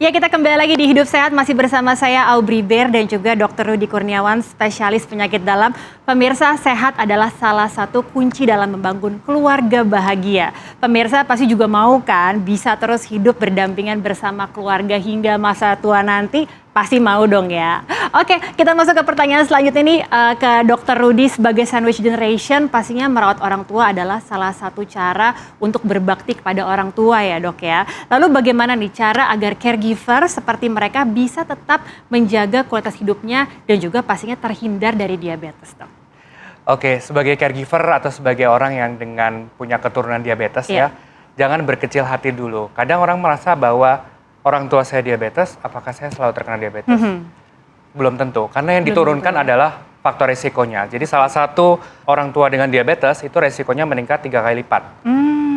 Ya, kita kembali lagi di Hidup Sehat, masih bersama saya Aubrey Bear dan juga Dr. Rudy Kurniawan, spesialis penyakit dalam. Pemirsa, sehat adalah salah satu kunci dalam membangun keluarga bahagia. Pemirsa pasti juga mau kan bisa terus hidup berdampingan bersama keluarga hingga masa tua nanti? Pasti mau dong ya. Oke, kita masuk ke pertanyaan selanjutnya nih ke Dr. Rudy. Sebagai sandwich generation, pastinya merawat orang tua adalah salah satu cara untuk berbakti kepada orang tua ya dok ya. Lalu bagaimana nih cara agar caregiver seperti mereka bisa tetap menjaga kualitas hidupnya dan juga pastinya terhindar dari diabetes dok? Oke, sebagai caregiver atau sebagai orang yang dengan punya keturunan diabetes ya, jangan berkecil hati dulu. Kadang orang merasa bahwa orang tua saya diabetes, apakah saya selalu terkena diabetes? Belum tentu, karena yang diturunkan adalah faktor resikonya. Jadi salah satu orang tua dengan diabetes itu resikonya meningkat 3 kali lipat.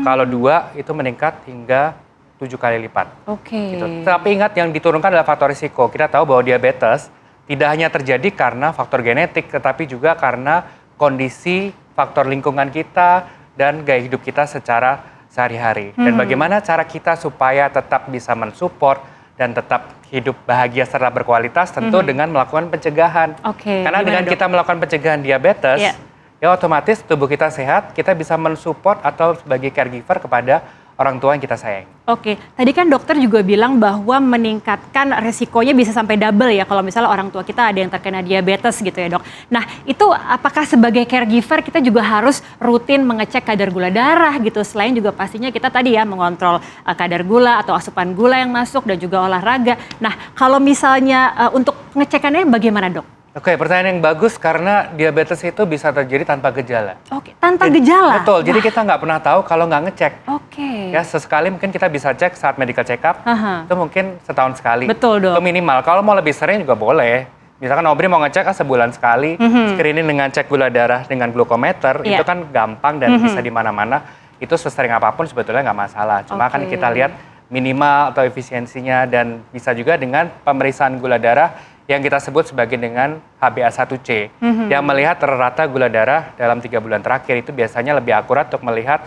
Kalau 2 itu meningkat hingga 7 kali lipat. Gitu. Tapi ingat yang diturunkan adalah faktor risiko. Kita tahu bahwa diabetes tidak hanya terjadi karena faktor genetik, tetapi juga karena kondisi, faktor lingkungan kita, dan gaya hidup kita secara sehari-hari. Dan bagaimana cara kita supaya tetap bisa mensupport dan tetap hidup bahagia serta berkualitas tentu dengan melakukan pencegahan. Karena dengan kita melakukan pencegahan diabetes, ya otomatis tubuh kita sehat, kita bisa mensupport atau sebagai caregiver kepada orang tua yang kita sayangi. Oke, tadi kan dokter juga bilang bahwa meningkatkan resikonya bisa sampai double ya kalau misalnya orang tua kita ada yang terkena diabetes gitu ya dok. Nah itu apakah sebagai caregiver kita juga harus rutin mengecek kadar gula darah gitu, selain juga pastinya kita tadi ya mengontrol kadar gula atau asupan gula yang masuk dan juga olahraga. Nah kalau misalnya untuk pengecekannya bagaimana dok? Oke, pertanyaan yang bagus karena diabetes itu bisa terjadi tanpa gejala. Oke, tanpa gejala? Betul, jadi kita nggak pernah tahu kalau nggak ngecek. Oke. Ya, sesekali mungkin kita bisa cek saat medical check up, itu mungkin setahun sekali. Betul dok. Itu minimal, kalau mau lebih sering juga boleh. Misalkan Aubrey mau ngecek sebulan sekali, screening dengan cek gula darah dengan glukometer, itu kan gampang dan bisa di mana-mana. Itu sesering apapun sebetulnya nggak masalah. Cuma kan kita lihat minimal atau efisiensinya dan bisa juga dengan pemeriksaan gula darah yang kita sebut sebagai dengan HbA1c, yang melihat rata gula darah dalam 3 bulan terakhir itu biasanya lebih akurat untuk melihat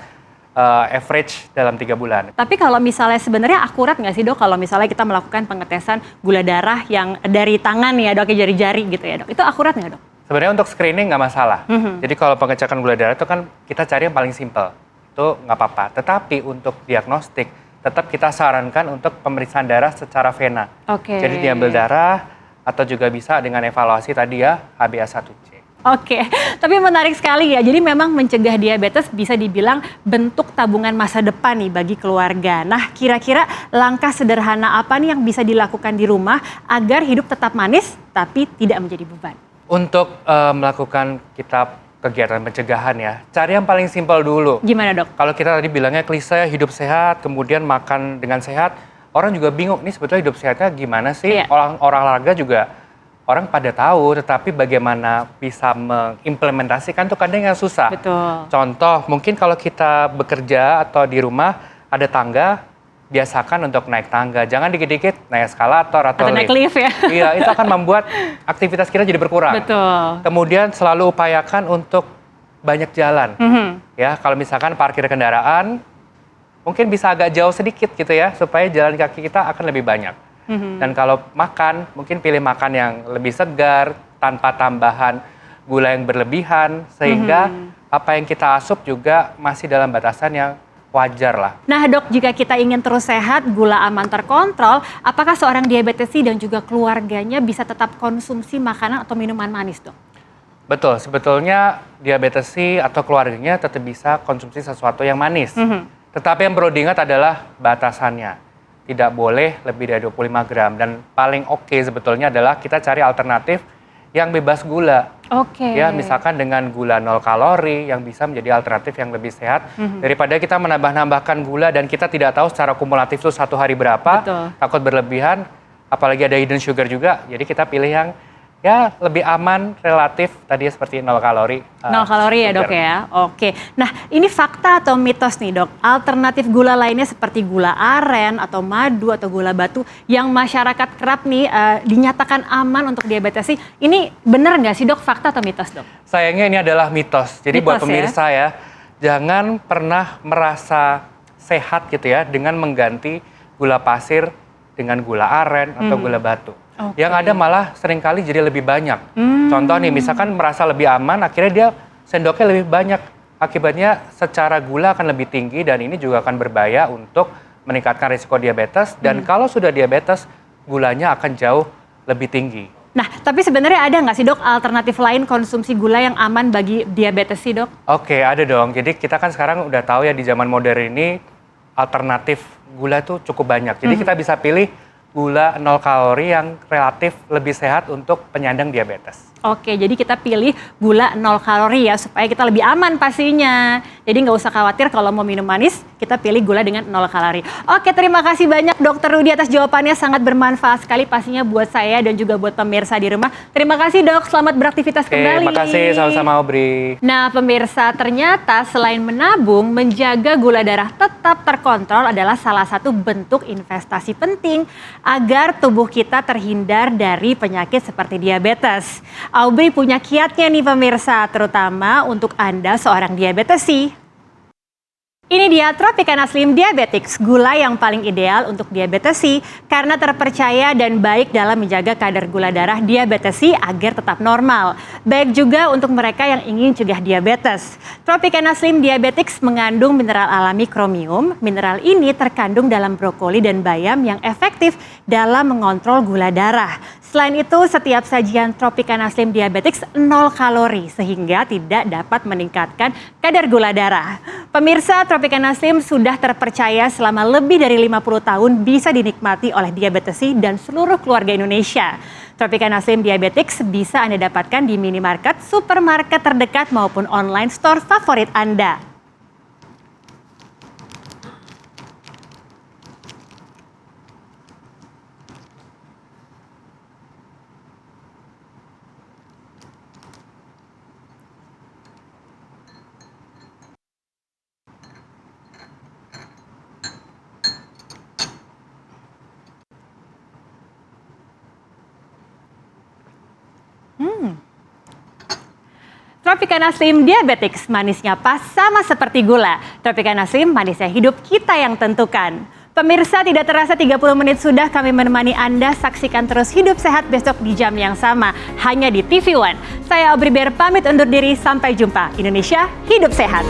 average dalam 3 bulan. Tapi kalau misalnya sebenarnya akurat nggak sih dok kalau misalnya kita melakukan pengetesan gula darah yang dari tangan ya dok, jari-jari gitu ya dok, itu akurat nggak dok? Sebenarnya untuk screening nggak masalah. Jadi kalau pengecekan gula darah itu kan kita cari yang paling simple, itu nggak apa-apa. Tetapi untuk diagnostik tetap kita sarankan untuk pemeriksaan darah secara vena. Jadi diambil darah, atau juga bisa dengan evaluasi tadi ya HbA1c. Oke, tapi menarik sekali ya. Jadi memang mencegah diabetes bisa dibilang bentuk tabungan masa depan nih bagi keluarga. Nah, kira-kira langkah sederhana apa nih yang bisa dilakukan di rumah agar hidup tetap manis tapi tidak menjadi beban? Untuk melakukan kita kegiatan pencegahan ya, cari yang paling simpel dulu. Gimana dok? Kalau kita tadi bilangnya klise hidup sehat, kemudian makan dengan sehat, orang juga bingung, nih sebetulnya hidup sehatnya gimana sih? Orang olahraga juga orang pada tahu, tetapi bagaimana bisa mengimplementasikan itu kadang yang susah. Betul. Contoh, mungkin kalau kita bekerja atau di rumah ada tangga, biasakan untuk naik tangga. Jangan dikit-dikit naik eskalator atau naik lift ya. Iya, itu akan membuat aktivitas kita jadi berkurang. Betul. Kemudian selalu upayakan untuk banyak jalan. Ya, kalau misalkan parkir kendaraan, mungkin bisa agak jauh sedikit gitu ya, supaya jalan kaki kita akan lebih banyak. Dan kalau makan, mungkin pilih makan yang lebih segar, tanpa tambahan gula yang berlebihan, sehingga apa yang kita asup juga masih dalam batasan yang wajar lah. Nah dok, jika kita ingin terus sehat, gula aman terkontrol, apakah seorang diabetesi dan juga keluarganya bisa tetap konsumsi makanan atau minuman manis dok? Betul, sebetulnya diabetesi atau keluarganya tetap bisa konsumsi sesuatu yang manis. Tetapi yang perlu diingat adalah batasannya. Tidak boleh lebih dari 25 gram. Dan paling oke sebetulnya adalah kita cari alternatif yang bebas gula. Ya, misalkan dengan gula 0 kalori yang bisa menjadi alternatif yang lebih sehat. Daripada kita menambah-nambahkan gula dan kita tidak tahu secara kumulatif itu 1 hari berapa. Takut berlebihan, apalagi ada hidden sugar juga. Jadi kita pilih yang ya lebih aman relatif tadi seperti 0 kalori. 0 kalori ya dok ya. Oke. Nah ini fakta atau mitos nih dok, alternatif gula lainnya seperti gula aren atau madu atau gula batu yang masyarakat kerap nih dinyatakan aman untuk diabetesi, ini benar nggak sih dok, fakta atau mitos dok? Sayangnya ini adalah mitos. Jadi buat pemirsa ya, jangan pernah merasa sehat gitu ya dengan mengganti gula pasir dengan gula aren atau gula batu. Oke. Yang ada malah seringkali jadi lebih banyak. Contoh nih, misalkan merasa lebih aman, akhirnya dia sendoknya lebih banyak. Akibatnya secara gula akan lebih tinggi dan ini juga akan berbahaya untuk meningkatkan risiko diabetes. Dan kalau sudah diabetes, gulanya akan jauh lebih tinggi. Nah, tapi sebenarnya ada nggak sih dok alternatif lain konsumsi gula yang aman bagi diabetes sih dok? Oke, ada dong. Jadi kita kan sekarang udah tahu ya di zaman modern ini alternatif gula tuh cukup banyak. Jadi kita bisa pilih gula 0 kalori yang relatif lebih sehat untuk penyandang diabetes. Oke, jadi kita pilih gula 0 kalori ya supaya kita lebih aman pastinya. Jadi nggak usah khawatir kalau mau minum manis, kita pilih gula dengan 0 kalori. Oke, terima kasih banyak Dokter Rudy atas jawabannya, sangat bermanfaat sekali pastinya buat saya dan juga buat pemirsa di rumah. Terima kasih dok, selamat beraktivitas kembali. Terima kasih, sama-sama Aubrey. Nah pemirsa, ternyata selain menabung, menjaga gula darah tetap terkontrol adalah salah satu bentuk investasi penting agar tubuh kita terhindar dari penyakit seperti diabetes. Aubrey punya kiatnya nih pemirsa, terutama untuk Anda seorang diabetesi. Ini dia Tropicana Slim Diabetics, gula yang paling ideal untuk diabetesi karena terpercaya dan baik dalam menjaga kadar gula darah diabetesi agar tetap normal. Baik juga untuk mereka yang ingin cegah diabetes. Tropicana Slim Diabetics mengandung mineral alami kromium. Mineral ini terkandung dalam brokoli dan bayam yang efektif dalam mengontrol gula darah. Selain itu, setiap sajian Tropicana Slim Diabetics 0 kalori sehingga tidak dapat meningkatkan kadar gula darah. Pemirsa, Tropicana Slim sudah terpercaya selama lebih dari 50 tahun bisa dinikmati oleh diabetesi dan seluruh keluarga Indonesia. Tropicana Slim Diabetics bisa Anda dapatkan di minimarket, supermarket terdekat maupun online store favorit Anda. Tropicana Slim Diabetics, manisnya pas sama seperti gula. Tropicana Slim, manisnya hidup kita yang tentukan. Pemirsa, tidak terasa 30 menit sudah kami menemani Anda. Saksikan terus Hidup Sehat besok di jam yang sama, hanya di TV One. Saya Aubrey Ber pamit undur diri, sampai jumpa. Indonesia, hidup sehat.